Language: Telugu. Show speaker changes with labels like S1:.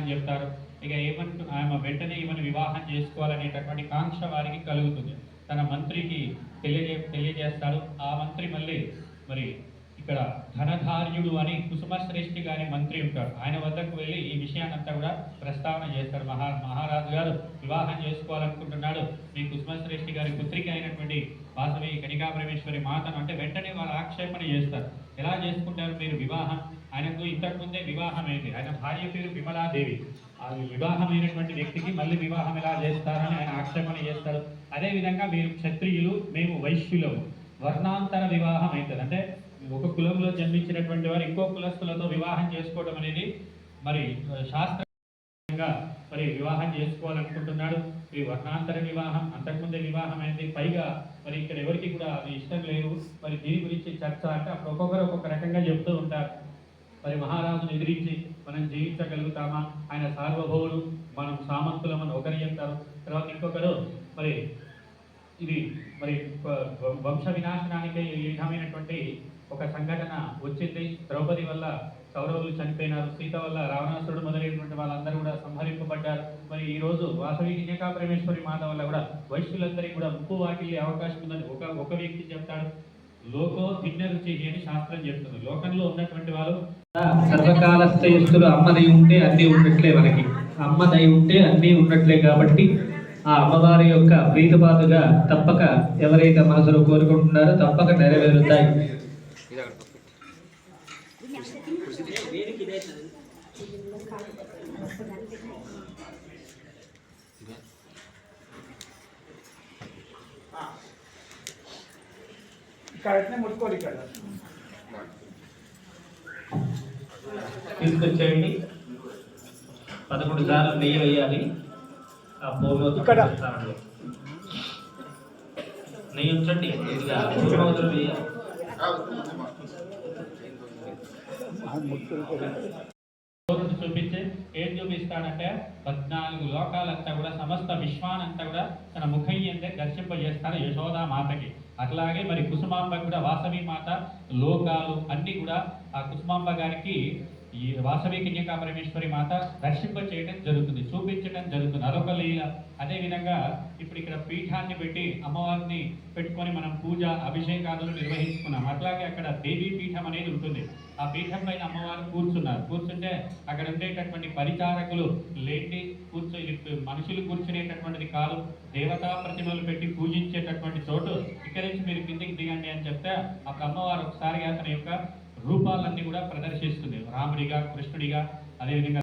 S1: అని చెప్తారు. ఇక ఆమె వెంటనే ఈమెను వివాహం చేసుకోవాలనేటటువంటి కాంక్ష వారికి కలుగుతుంది. తన మంత్రికి తెలియజేస్తాడు. ఆ మంత్రి మళ్ళీ మరి ఇక్కడ ధనధార్యుడు అని కుసుమశ్రేష్ఠి గారి మంత్రి ఉంటాడు. ఆయన వద్దకు వెళ్ళి ఈ విషయాన్నంతా కూడా ప్రస్తావన చేస్తాడు. మహారాజు గారు వివాహం చేసుకోవాలనుకుంటున్నాడు, మీ కుసుమశ్రేష్ఠి గారి పుత్రిక అయినటువంటి వాసవి కనికాపరమేశ్వరి మాతను. అంటే వెంటనే వాళ్ళు ఆక్షేపణ చేస్తారు. ఎలా చేసుకుంటారు మీరు వివాహం? ఆయనకు ఇంతకుముందే వివాహం అయింది. ఆయన భార్య పేరు విమలాదేవి. ఆ వివాహమైనటువంటి వ్యక్తికి మళ్ళీ వివాహం ఎలా చేస్తారని ఆయన ఆక్షేపణ చేస్తాడు. అదేవిధంగా మీరు క్షత్రియులు, మేము వైశ్యులము, వర్ణాంతర వివాహం అవుతుంది. అంటే ఒక కులంలో జన్మించినటువంటి వారు ఇంకో కులస్తులతో వివాహం చేసుకోవడం అనేది మరి శాస్త్రంగా మరి వివాహం చేసుకోవాలనుకుంటున్నాడు. ఈ వర్ణాంతర వివాహం అంతకుముందే వివాహం అయింది. పైగా మరి ఇక్కడ ఎవరికి కూడా అది ఇష్టం లేదు. మరి దీని గురించి చర్చ అంటే అప్పుడు ఒక్కొక్కరు ఒక్కొక్క రకంగా చెప్తూ ఉంటారు. మరి మహారాజును ఎదిరించి మనం జీవించగలుగుతామా, ఆయన సార్వభౌముడు, మనం సామంతులమని ఒకరు చెప్తారు. తర్వాత ఇంకొకరు మరి ఇది మరి వంశ వినాశనానికి ఈ విధమైనటువంటి ఒక సంఘటన వచ్చింది. ద్రౌపది వల్ల కౌరవులు చనిపోయినారు, సీత వల్ల రావణాసురుడు మొదలైనటువంటి వాళ్ళందరూ కూడా సంహరింపబడ్డారు. మరి ఈ రోజు వాసవి కన్యకాపరమేశ్వరి మాత వల్ల కూడా వైశ్యులందరికీ కూడా ముప్పు వాటిల్లే అవకాశం ఉందని ఒక వ్యక్తి చెప్తాడు. లోకో భిన్న రుచి అని శాస్త్రం చెప్తుంది. లోకంలో ఉన్నటువంటి వాళ్ళు సర్వకాలస్థయుస్తులు అమ్మదై ఉంటే అన్నీ ఉన్నట్లే, మనకి అమ్మదై ఉంటే అన్నీ ఉన్నట్లే. కాబట్టి ఆ అమ్మవారి యొక్క ప్రీతిపాదుగా తప్పక ఎవరైతే మనసులో కోరుకుంటున్నారో తప్పక నెరవేరుతాయి. తీసుకొచ్చేయండి. 11 సార్లు నెయ్యి వేయాలి. ఆ పోలో ఇక్కడ నెయ్యి ఉంచండి. చూపించి ఏం చూపిస్తాడంటే 14 లోకాలంతా కూడా సమస్త విశ్వానంతా కూడా తన ముఖయ్యందే దర్శింపజేస్తాడు యశోదా మాతకి. అట్లాగే మరి కుసుమాంబ కూడా వాసవి మాత లోకాలు అన్ని కూడా ఆ కుసుమాంబ గారికి ఈ వాసవి కన్యకాపరమేశ్వరి మాత దర్శింప చేయడం జరుగుతుంది, చూపించడం జరుగుతుంది. అదొక లీల. అదేవిధంగా ఇప్పుడు ఇక్కడ పీఠాన్ని పెట్టి అమ్మవారిని పెట్టుకొని మనం పూజ అభిషేకాదులు నిర్వహించుకున్నాం. అట్లాగే అక్కడ దేవీ పీఠం అనేది ఉంటుంది. ఆ పీఠం పైన అమ్మవారు కూర్చున్నారు. కూర్చుంటే అక్కడ ఉండేటటువంటి పరిచారకులు లేండి మనుషులు కూర్చునేటటువంటిది కాదు, దేవతా ప్రతిమలు పెట్టి పూజించేటటువంటి చోటు. ఇక్కడి నుంచి మీరు కిందికి దిగండి అని చెప్తే అప్పుడు అమ్మవారు ఒకసారిగా తన యొక్క రూపాలన్నీ కూడా ప్రదర్శిస్తుంది. రాముడిగా, కృష్ణుడిగా, అదేవిధంగా